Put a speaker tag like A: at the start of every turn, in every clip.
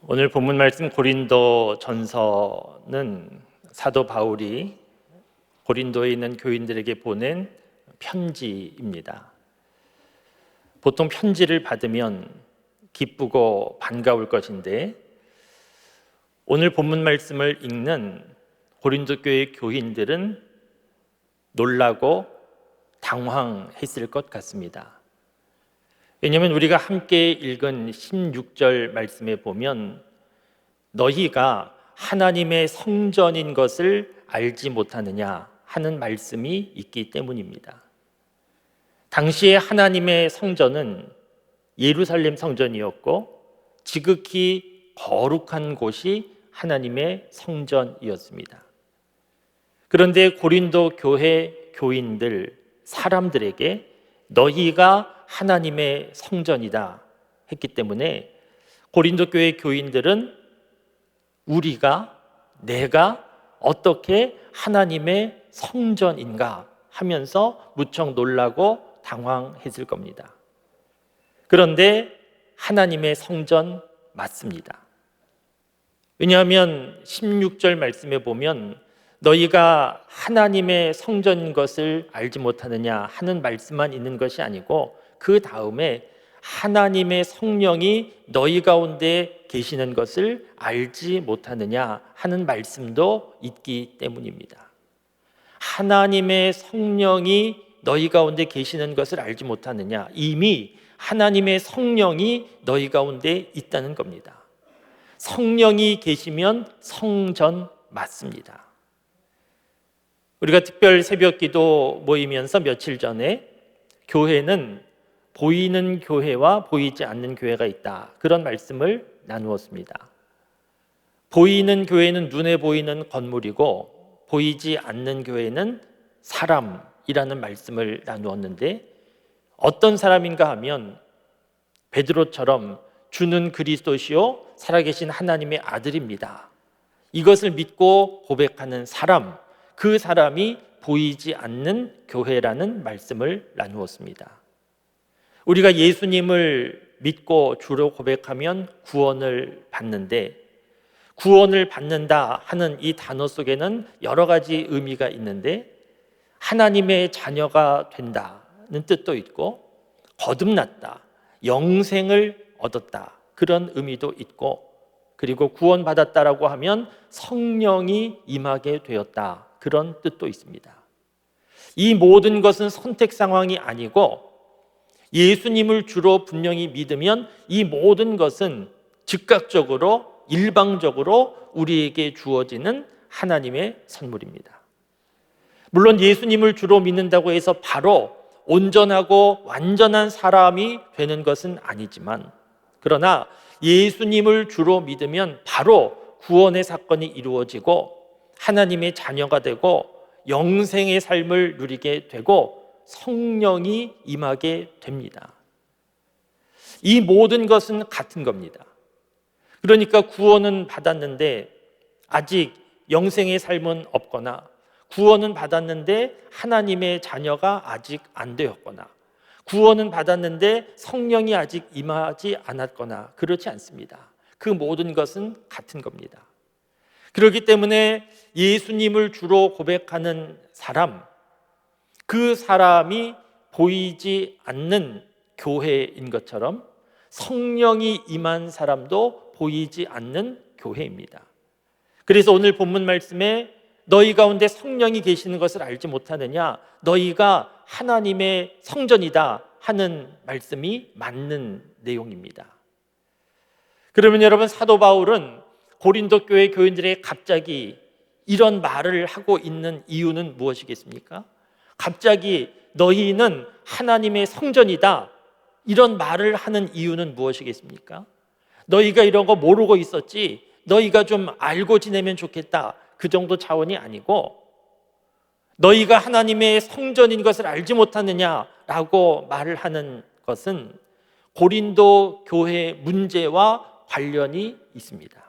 A: 오늘 본문 말씀 고린도 전서는 사도 바울이 고린도에 있는 교인들에게 보낸 편지입니다. 보통 편지를 받으면 기쁘고 반가울 것인데 오늘 본문 말씀을 읽는 고린도 교회 교인들은 놀라고 당황했을 것 같습니다. 왜냐하면 우리가 함께 읽은 16절 말씀에 보면 너희가 하나님의 성전인 것을 알지 못하느냐 하는 말씀이 있기 때문입니다. 당시에 하나님의 성전은 예루살렘 성전이었고 지극히 거룩한 곳이 하나님의 성전이었습니다. 그런데 고린도 교회 교인들, 사람들에게 너희가 하나님의 성전이다 했기 때문에 고린도 교회 교인들은 내가 어떻게 하나님의 성전인가 하면서 무척 놀라고 당황했을 겁니다. 그런데 하나님의 성전 맞습니다. 왜냐하면 16절 말씀에 보면 너희가 하나님의 성전인 것을 알지 못하느냐 하는 말씀만 있는 것이 아니고 그 다음에 하나님의 성령이 너희 가운데 계시는 것을 알지 못하느냐 하는 말씀도 있기 때문입니다. 하나님의 성령이 너희 가운데 계시는 것을 알지 못하느냐, 이미 하나님의 성령이 너희 가운데 있다는 겁니다. 성령이 계시면 성전 맞습니다. 우리가 특별 새벽기도 모이면서 며칠 전에 교회는 보이는 교회와 보이지 않는 교회가 있다, 그런 말씀을 나누었습니다. 보이는 교회는 눈에 보이는 건물이고 보이지 않는 교회는 사람이라는 말씀을 나누었는데 어떤 사람인가 하면 베드로처럼 주는 그리스도시요 살아계신 하나님의 아들입니다, 이것을 믿고 고백하는 사람, 그 사람이 보이지 않는 교회라는 말씀을 나누었습니다. 우리가 예수님을 믿고 주로 고백하면 구원을 받는데 구원을 받는다 하는 이 단어 속에는 여러 가지 의미가 있는데 하나님의 자녀가 된다는 뜻도 있고 거듭났다, 영생을 얻었다, 그런 의미도 있고 그리고 구원받았다라고 하면 성령이 임하게 되었다, 그런 뜻도 있습니다. 이 모든 것은 선택 상황이 아니고 예수님을 주로 분명히 믿으면 이 모든 것은 즉각적으로 일방적으로 우리에게 주어지는 하나님의 선물입니다. 물론 예수님을 주로 믿는다고 해서 바로 온전하고 완전한 사람이 되는 것은 아니지만 그러나 예수님을 주로 믿으면 바로 구원의 사건이 이루어지고 하나님의 자녀가 되고 영생의 삶을 누리게 되고 성령이 임하게 됩니다. 이 모든 것은 같은 겁니다. 그러니까 구원은 받았는데 아직 영생의 삶은 없거나 구원은 받았는데 하나님의 자녀가 아직 안 되었거나 구원은 받았는데 성령이 아직 임하지 않았거나 그렇지 않습니다. 그 모든 것은 같은 겁니다. 그렇기 때문에 예수님을 주로 고백하는 사람, 그 사람이 보이지 않는 교회인 것처럼 성령이 임한 사람도 보이지 않는 교회입니다. 그래서 오늘 본문 말씀에 너희 가운데 성령이 계시는 것을 알지 못하느냐, 너희가 하나님의 성전이다 하는 말씀이 맞는 내용입니다. 그러면 여러분, 사도 바울은 고린도 교회 교인들에게 갑자기 이런 말을 하고 있는 이유는 무엇이겠습니까? 갑자기 너희는 하나님의 성전이다 이런 말을 하는 이유는 무엇이겠습니까? 너희가 이런 거 모르고 있었지, 너희가 좀 알고 지내면 좋겠다, 그 정도 차원이 아니고 너희가 하나님의 성전인 것을 알지 못하느냐라고 말을 하는 것은 고린도 교회 문제와 관련이 있습니다.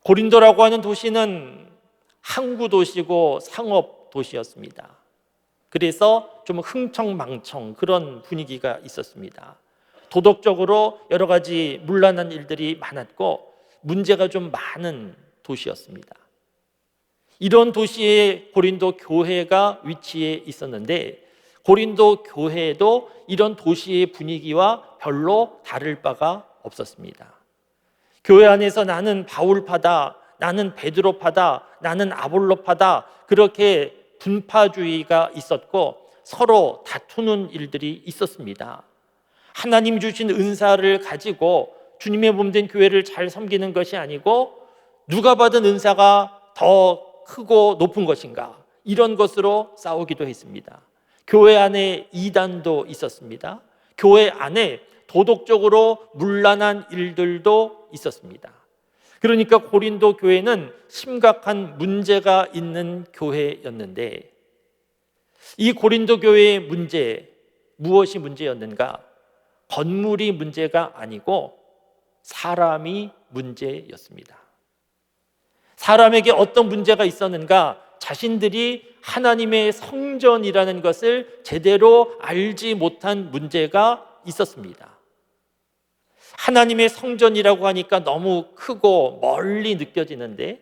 A: 고린도라고 하는 도시는 항구 도시고 상업 도시였습니다. 그래서 좀 흥청망청 그런 분위기가 있었습니다. 도덕적으로 여러 가지 문란한 일들이 많았고 문제가 좀 많은 도시였습니다. 이런 도시에 고린도 교회가 위치해 있었는데 고린도 교회도 이런 도시의 분위기와 별로 다를 바가 없었습니다. 교회 안에서 나는 바울파다, 나는 베드로파다, 나는 아볼로파다, 그렇게 분파주의가 있었고 서로 다투는 일들이 있었습니다. 하나님 주신 은사를 가지고 주님의 몸 된 교회를 잘 섬기는 것이 아니고 누가 받은 은사가 더 크고 높은 것인가, 이런 것으로 싸우기도 했습니다. 교회 안에 이단도 있었습니다. 교회 안에 도덕적으로 문란한 일들도 있었습니다. 그러니까 고린도 교회는 심각한 문제가 있는 교회였는데 이 고린도 교회의 문제, 무엇이 문제였는가? 건물이 문제가 아니고 사람이 문제였습니다. 사람에게 어떤 문제가 있었는가? 자신들이 하나님의 성전이라는 것을 제대로 알지 못한 문제가 있었습니다. 하나님의 성전이라고 하니까 너무 크고 멀리 느껴지는데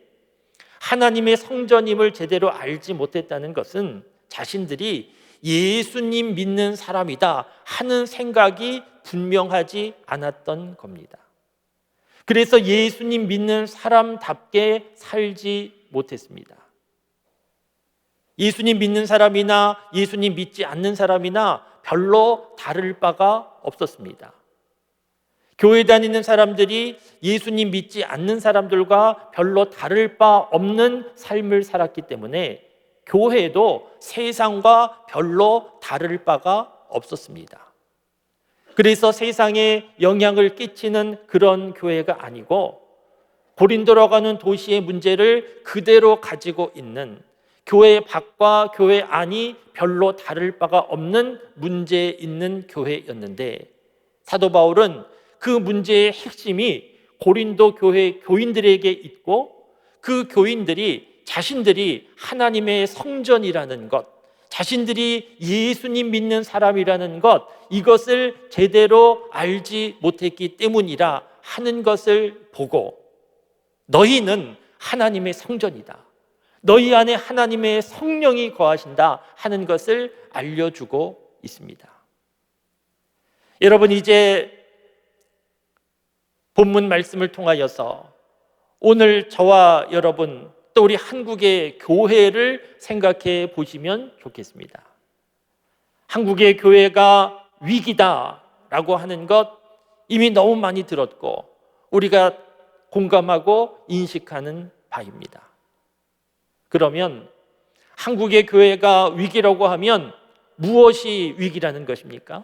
A: 하나님의 성전임을 제대로 알지 못했다는 것은 자신들이 예수님 믿는 사람이다 하는 생각이 분명하지 않았던 겁니다. 그래서 예수님 믿는 사람답게 살지 못했습니다. 예수님 믿는 사람이나 예수님 믿지 않는 사람이나 별로 다를 바가 없었습니다. 교회 다니는 사람들이 예수님 믿지 않는 사람들과 별로 다를 바 없는 삶을 살았기 때문에 교회도 세상과 별로 다를 바가 없었습니다. 그래서 세상에 영향을 끼치는 그런 교회가 아니고 고린도라고 하는 도시의 문제를 그대로 가지고 있는, 교회 밖과 교회 안이 별로 다를 바가 없는 문제 있는 교회였는데 사도 바울은 그 문제의 핵심이 고린도 교회 교인들에게 있고 그 교인들이 자신들이 하나님의 성전이라는 것, 자신들이 예수님 믿는 사람이라는 것, 이것을 제대로 알지 못했기 때문이라 하는 것을 보고 너희는 하나님의 성전이다, 너희 안에 하나님의 성령이 거하신다 하는 것을 알려주고 있습니다. 여러분, 이제 본문 말씀을 통하여서 오늘 저와 여러분 또 우리 한국의 교회를 생각해 보시면 좋겠습니다. 한국의 교회가 위기다라고 하는 것 이미 너무 많이 들었고 우리가 공감하고 인식하는 바입니다. 그러면 한국의 교회가 위기라고 하면 무엇이 위기라는 것입니까?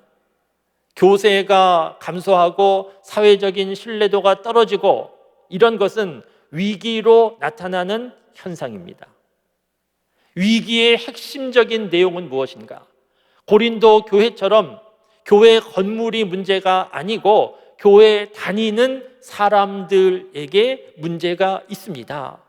A: 교세가 감소하고 사회적인 신뢰도가 떨어지고 이런 것은 위기로 나타나는 현상입니다. 위기의 핵심적인 내용은 무엇인가? 고린도 교회처럼 교회 건물이 문제가 아니고 교회 다니는 사람들에게 문제가 있습니다.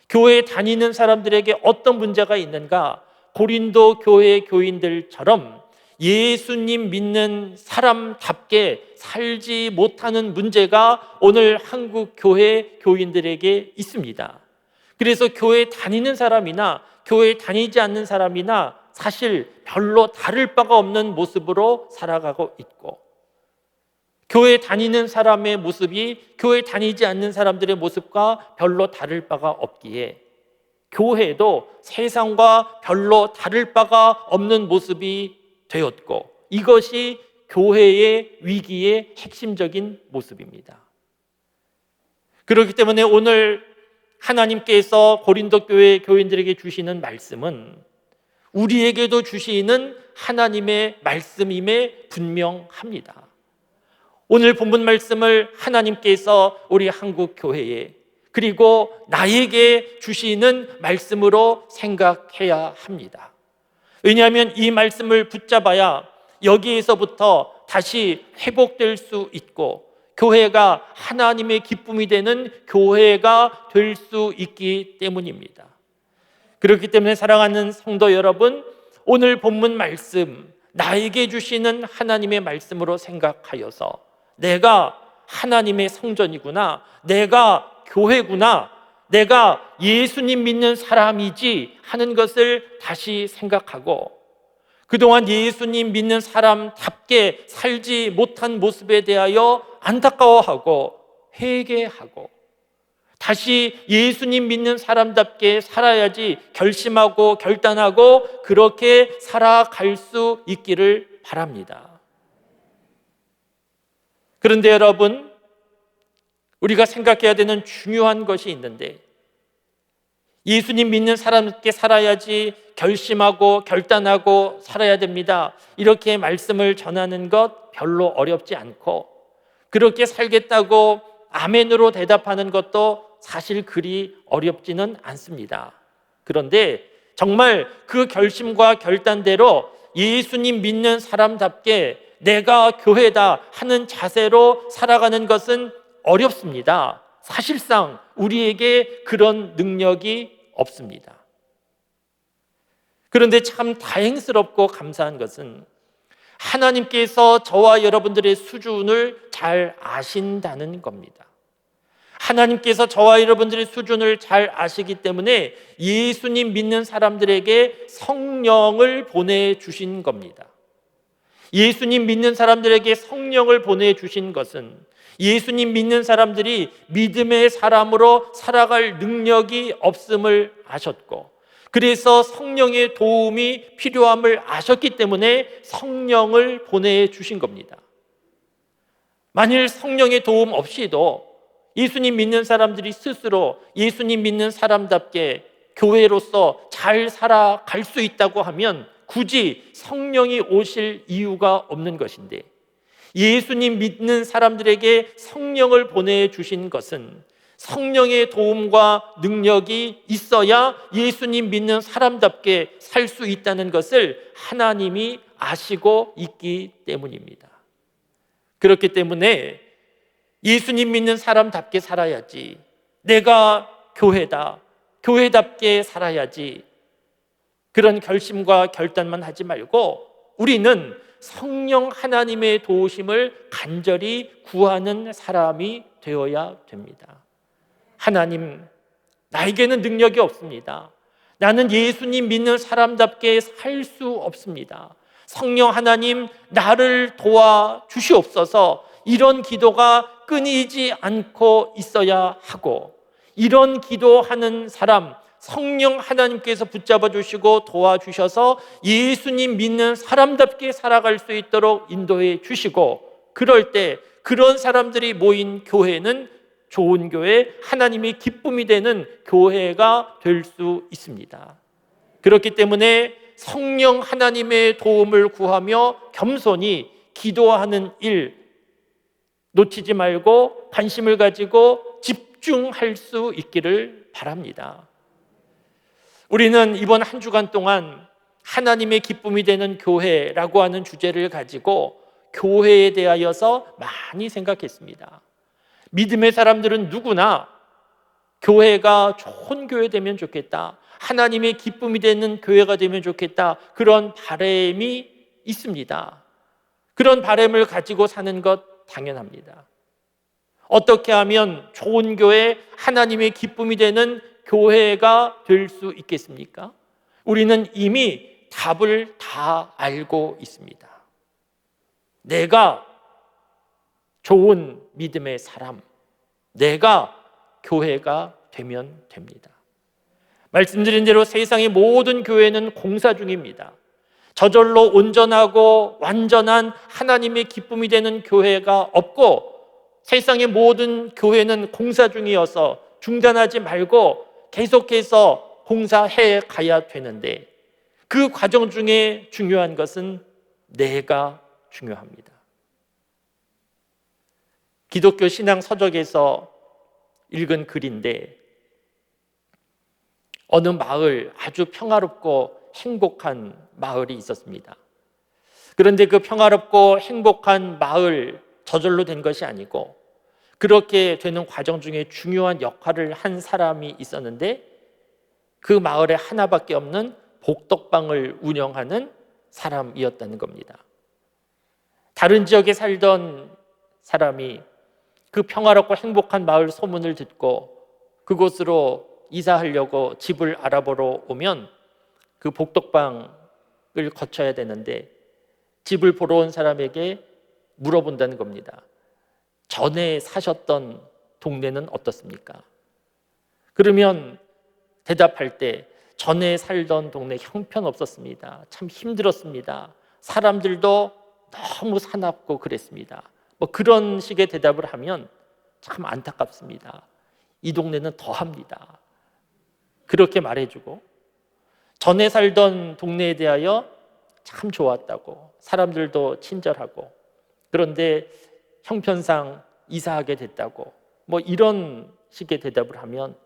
A: 교회 다니는 사람들에게 어떤 문제가 있는가? 고린도 교회 교인들처럼 예수님 믿는 사람답게 살지 못하는 문제가 오늘 한국 교회 교인들에게 있습니다. 그래서 교회 다니는 사람이나 교회 다니지 않는 사람이나 사실 별로 다를 바가 없는 모습으로 살아가고 있고 교회 다니는 사람의 모습이 교회 다니지 않는 사람들의 모습과 별로 다를 바가 없기에 교회도 세상과 별로 다를 바가 없는 모습이 되었고 이것이 교회의 위기의 핵심적인 모습입니다. 그렇기 때문에 오늘 하나님께서 고린도 교회 교인들에게 주시는 말씀은 우리에게도 주시는 하나님의 말씀임에 분명합니다. 오늘 본문 말씀을 하나님께서 우리 한국 교회에 그리고 나에게 주시는 말씀으로 생각해야 합니다. 왜냐하면 이 말씀을 붙잡아야 여기에서부터 다시 회복될 수 있고 교회가 하나님의 기쁨이 되는 교회가 될 수 있기 때문입니다. 그렇기 때문에 사랑하는 성도 여러분, 오늘 본문 말씀 나에게 주시는 하나님의 말씀으로 생각하여서 내가 하나님의 성전이구나, 내가 교회구나, 내가 예수님 믿는 사람이지 하는 것을 다시 생각하고, 그동안 예수님 믿는 사람답게 살지 못한 모습에 대하여 안타까워하고 회개하고, 다시 예수님 믿는 사람답게 살아야지 결심하고 결단하고 그렇게 살아갈 수 있기를 바랍니다. 그런데 여러분, 우리가 생각해야 되는 중요한 것이 있는데, 예수님 믿는 사람답게 살아야지 결심하고 결단하고 살아야 됩니다, 이렇게 말씀을 전하는 것 별로 어렵지 않고, 그렇게 살겠다고 아멘으로 대답하는 것도 사실 그리 어렵지는 않습니다. 그런데 정말 그 결심과 결단대로 예수님 믿는 사람답게 내가 교회다 하는 자세로 살아가는 것은 어렵습니다. 사실상 우리에게 그런 능력이 없습니다. 그런데 참 다행스럽고 감사한 것은 하나님께서 저와 여러분들의 수준을 잘 아신다는 겁니다. 하나님께서 저와 여러분들의 수준을 잘 아시기 때문에 예수님 믿는 사람들에게 성령을 보내주신 겁니다. 예수님 믿는 사람들에게 성령을 보내주신 것은 예수님 믿는 사람들이 믿음의 사람으로 살아갈 능력이 없음을 아셨고, 그래서 성령의 도움이 필요함을 아셨기 때문에 성령을 보내주신 겁니다. 만일 성령의 도움 없이도 예수님 믿는 사람들이 스스로 예수님 믿는 사람답게 교회로서 잘 살아갈 수 있다고 하면 굳이 성령이 오실 이유가 없는 것인데, 예수님 믿는 사람들에게 성령을 보내주신 것은 성령의 도움과 능력이 있어야 예수님 믿는 사람답게 살 수 있다는 것을 하나님이 아시고 있기 때문입니다. 그렇기 때문에 예수님 믿는 사람답게 살아야지, 내가 교회다, 교회답게 살아야지, 그런 결심과 결단만 하지 말고 우리는 성령 하나님의 도우심을 간절히 구하는 사람이 되어야 됩니다. 하나님, 나에게는 능력이 없습니다. 나는 예수님 믿는 사람답게 살 수 없습니다. 성령 하나님, 나를 도와주시옵소서. 이런 기도가 끊이지 않고 있어야 하고, 이런 기도하는 사람 성령 하나님께서 붙잡아 주시고 도와주셔서 예수님 믿는 사람답게 살아갈 수 있도록 인도해 주시고, 그럴 때 그런 사람들이 모인 교회는 좋은 교회, 하나님이 기쁨이 되는 교회가 될 수 있습니다. 그렇기 때문에 성령 하나님의 도움을 구하며 겸손히 기도하는 일 놓치지 말고 관심을 가지고 집중할 수 있기를 바랍니다. 우리는 이번 한 주간 동안 하나님의 기쁨이 되는 교회라고 하는 주제를 가지고 교회에 대하여서 많이 생각했습니다. 믿음의 사람들은 누구나 교회가 좋은 교회 되면 좋겠다, 하나님의 기쁨이 되는 교회가 되면 좋겠다, 그런 바람이 있습니다. 그런 바람을 가지고 사는 것 당연합니다. 어떻게 하면 좋은 교회, 하나님의 기쁨이 되는 교회가 될 수 있겠습니까? 우리는 이미 답을 다 알고 있습니다. 내가 좋은 믿음의 사람, 내가 교회가 되면 됩니다. 말씀드린 대로 세상의 모든 교회는 공사 중입니다. 저절로 온전하고 완전한 하나님의 기쁨이 되는 교회가 없고, 세상의 모든 교회는 공사 중이어서 중단하지 말고 계속해서 공사해 가야 되는데, 그 과정 중에 중요한 것은 내가 중요합니다. 기독교 신앙 서적에서 읽은 글인데, 어느 마을, 아주 평화롭고 행복한 마을이 있었습니다. 그런데 그 평화롭고 행복한 마을 저절로 된 것이 아니고, 그렇게 되는 과정 중에 중요한 역할을 한 사람이 있었는데, 그 마을에 하나밖에 없는 복덕방을 운영하는 사람이었다는 겁니다. 다른 지역에 살던 사람이 그 평화롭고 행복한 마을 소문을 듣고 그곳으로 이사하려고 집을 알아보러 오면 그 복덕방을 거쳐야 되는데 집을 보러 온 사람에게 물어본다는 겁니다. 전에 사셨던 동네는 어떻습니까? 그러면 대답할 때 전에 살던 동네 형편없었습니다. 참 힘들었습니다. 사람들도 너무 사납고 그랬습니다. 뭐 그런 식의 대답을 하면 참 안타깝습니다. 이 동네는 더합니다. 그렇게 말해주고 전에 살던 동네에 대하여 참 좋았다고, 사람들도 친절하고, 그런데 형편상 이사하게 됐다고, 뭐 이런 식의 대답을 하면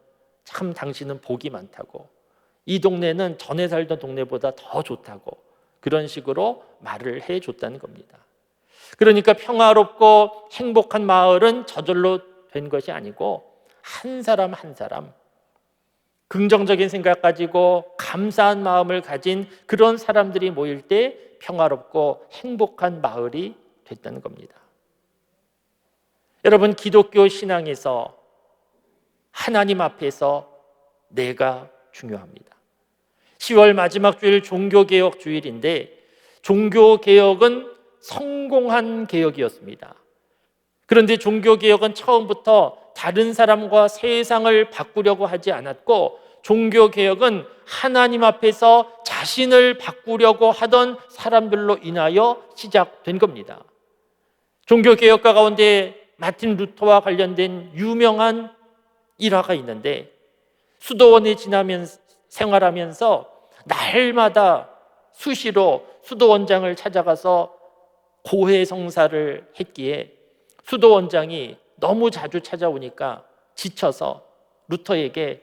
A: 참 당신은 복이 많다고, 이 동네는 전에 살던 동네보다 더 좋다고, 그런 식으로 말을 해줬다는 겁니다. 그러니까 평화롭고 행복한 마을은 저절로 된 것이 아니고 한 사람 한 사람 긍정적인 생각 가지고 감사한 마음을 가진 그런 사람들이 모일 때 평화롭고 행복한 마을이 됐다는 겁니다. 여러분, 기독교 신앙에서 하나님 앞에서 내가 중요합니다. 10월 마지막 주일 종교개혁 주일인데 종교개혁은 성공한 개혁이었습니다. 그런데 종교개혁은 처음부터 다른 사람과 세상을 바꾸려고 하지 않았고 종교개혁은 하나님 앞에서 자신을 바꾸려고 하던 사람들로 인하여 시작된 겁니다. 종교개혁가 가운데 마틴 루터와 관련된 유명한 일화가 있는데 수도원에 생활하면서 날마다 수시로 수도원장을 찾아가서 고해성사를 했기에 수도원장이 너무 자주 찾아오니까 지쳐서 루터에게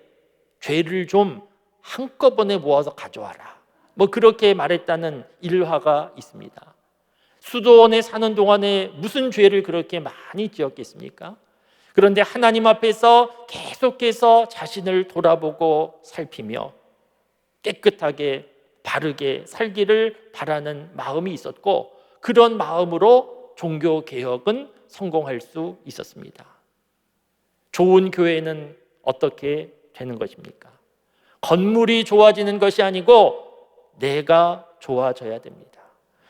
A: 죄를 좀 한꺼번에 모아서 가져와라, 뭐 그렇게 말했다는 일화가 있습니다. 수도원에 사는 동안에 무슨 죄를 그렇게 많이 지었겠습니까? 그런데 하나님 앞에서 계속해서 자신을 돌아보고 살피며 깨끗하게 바르게 살기를 바라는 마음이 있었고 그런 마음으로 종교개혁은 성공할 수 있었습니다. 좋은 교회는 어떻게 되는 것입니까? 건물이 좋아지는 것이 아니고 내가 좋아져야 됩니다.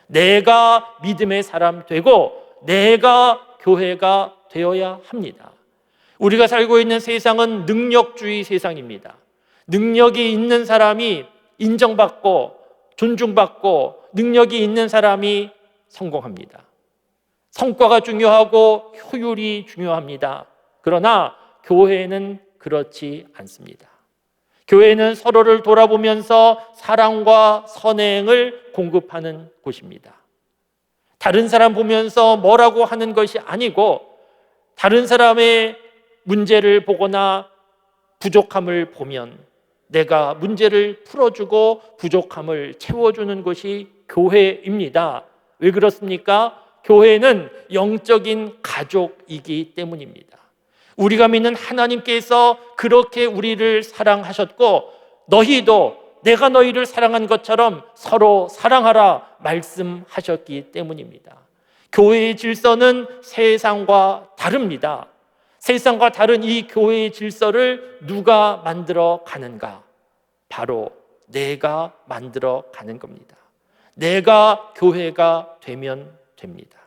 A: 내가 믿음의 사람 되고 내가 교회가 되어야 합니다. 우리가 살고 있는 세상은 능력주의 세상입니다. 능력이 있는 사람이 인정받고 존중받고 능력이 있는 사람이 성공합니다. 성과가 중요하고 효율이 중요합니다. 그러나 교회는 그렇지 않습니다. 교회는 서로를 돌아보면서 사랑과 선행을 공급하는 곳입니다. 다른 사람 보면서 뭐라고 하는 것이 아니고 다른 사람의 문제를 보거나 부족함을 보면 내가 문제를 풀어주고 부족함을 채워주는 것이 교회입니다. 왜 그렇습니까? 교회는 영적인 가족이기 때문입니다. 우리가 믿는 하나님께서 그렇게 우리를 사랑하셨고 너희도 내가 너희를 사랑한 것처럼 서로 사랑하라 말씀하셨기 때문입니다. 교회의 질서는 세상과 다릅니다. 세상과 다른 이 교회의 질서를 누가 만들어 가는가? 바로 내가 만들어 가는 겁니다. 내가 교회가 되면 됩니다.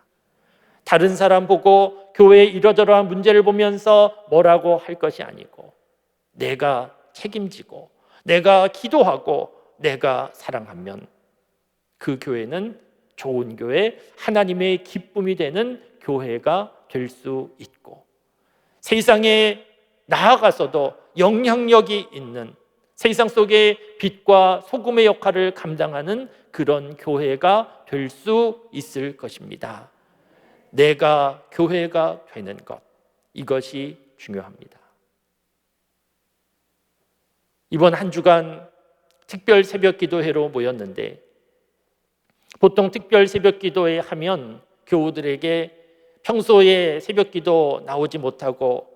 A: 다른 사람 보고 교회에 이러저러한 문제를 보면서 뭐라고 할 것이 아니고 내가 책임지고 내가 기도하고 내가 사랑하면 그 교회는 좋은 교회, 하나님의 기쁨이 되는 교회가 될 수 있고 세상에 나아가서도 영향력이 있는 세상 속의 빛과 소금의 역할을 감당하는 그런 교회가 될 수 있을 것입니다. 내가 교회가 되는 것, 이것이 중요합니다. 이번 한 주간 특별 새벽 기도회로 모였는데 보통 특별 새벽 기도회 하면 교우들에게 평소에 새벽 기도 나오지 못하고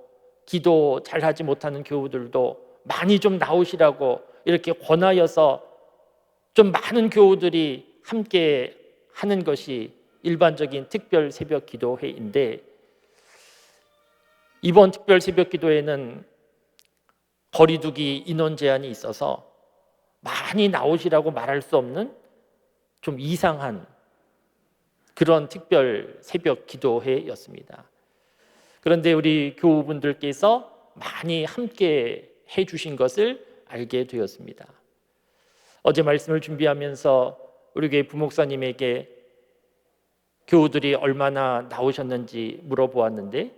A: 기도 잘하지 못하는 교우들도 많이 좀 나오시라고 이렇게 권하여서 좀 많은 교우들이 함께 하는 것이 일반적인 특별 새벽 기도회인데, 이번 특별 새벽 기도회는 거리두기 인원 제한이 있어서 많이 나오시라고 말할 수 없는 좀 이상한 그런 특별 새벽 기도회였습니다. 그런데 우리 교우분들께서 많이 함께 해주신 것을 알게 되었습니다. 어제 말씀을 준비하면서 우리 교회 부목사님에게 교우들이 얼마나 나오셨는지 물어보았는데,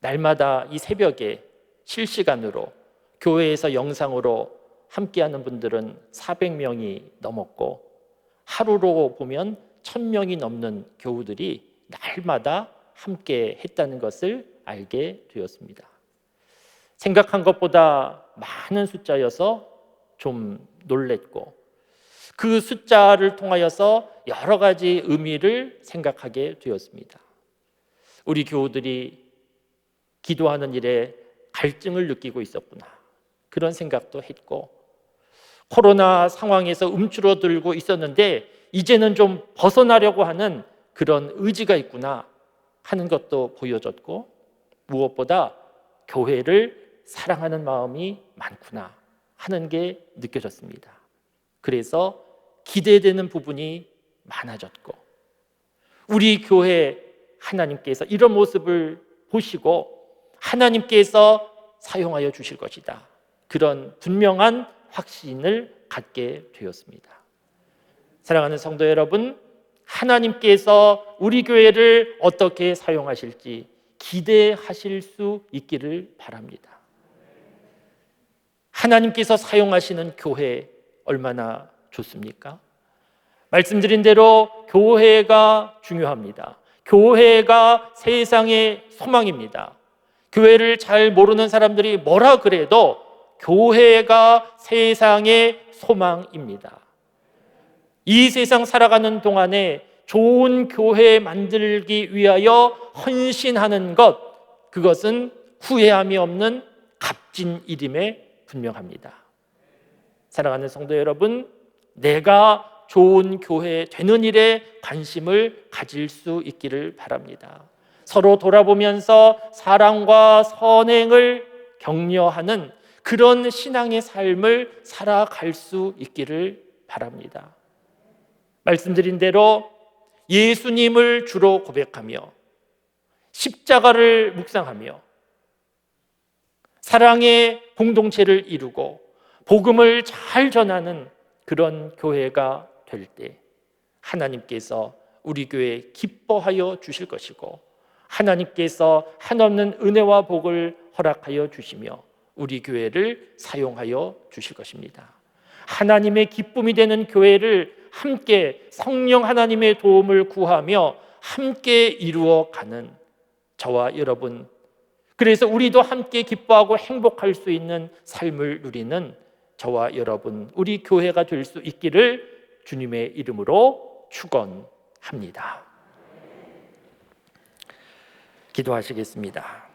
A: 날마다 이 새벽에 실시간으로 교회에서 영상으로 함께하는 분들은 400명이 넘었고, 하루로 보면 1000명이 넘는 교우들이 날마다 함께 했다는 것을 알게 되었습니다. 생각한 것보다 많은 숫자여서 좀 놀랬고, 그 숫자를 통하여서 여러 가지 의미를 생각하게 되었습니다. 우리 교우들이 기도하는 일에 갈증을 느끼고 있었구나, 그런 생각도 했고, 코로나 상황에서 움츠러들고 있었는데 이제는 좀 벗어나려고 하는 그런 의지가 있구나 하는 것도 보여졌고, 무엇보다 교회를 사랑하는 마음이 많구나 하는 게 느껴졌습니다. 그래서 기대되는 부분이 많아졌고, 우리 교회 하나님께서 이런 모습을 보시고 하나님께서 사용하여 주실 것이다, 그런 분명한 확신을 갖게 되었습니다. 사랑하는 성도 여러분, 하나님께서 우리 교회를 어떻게 사용하실지 기대하실 수 있기를 바랍니다. 하나님께서 사용하시는 교회 얼마나 좋습니까? 말씀드린 대로 교회가 중요합니다. 교회가 세상의 소망입니다. 교회를 잘 모르는 사람들이 뭐라 그래도 교회가 세상의 소망입니다. 이 세상 살아가는 동안에 좋은 교회 만들기 위하여 헌신하는 것, 그것은 후회함이 없는 값진 일임에 분명합니다. 사랑하는 성도 여러분, 내가 좋은 교회 되는 일에 관심을 가질 수 있기를 바랍니다. 서로 돌아보면서 사랑과 선행을 격려하는 그런 신앙의 삶을 살아갈 수 있기를 바랍니다. 말씀드린 대로 예수님을 주로 고백하며 십자가를 묵상하며 사랑의 공동체를 이루고 복음을 잘 전하는 그런 교회가 될 때 하나님께서 우리 교회에 기뻐하여 주실 것이고, 하나님께서 한없는 은혜와 복을 허락하여 주시며 우리 교회를 사용하여 주실 것입니다. 하나님의 기쁨이 되는 교회를 함께 성령 하나님의 도움을 구하며 함께 이루어가는 저와 여러분, 그래서 우리도 함께 기뻐하고 행복할 수 있는 삶을 누리는 저와 여러분, 우리 교회가 될 수 있기를 주님의 이름으로 축원합니다. 기도하시겠습니다.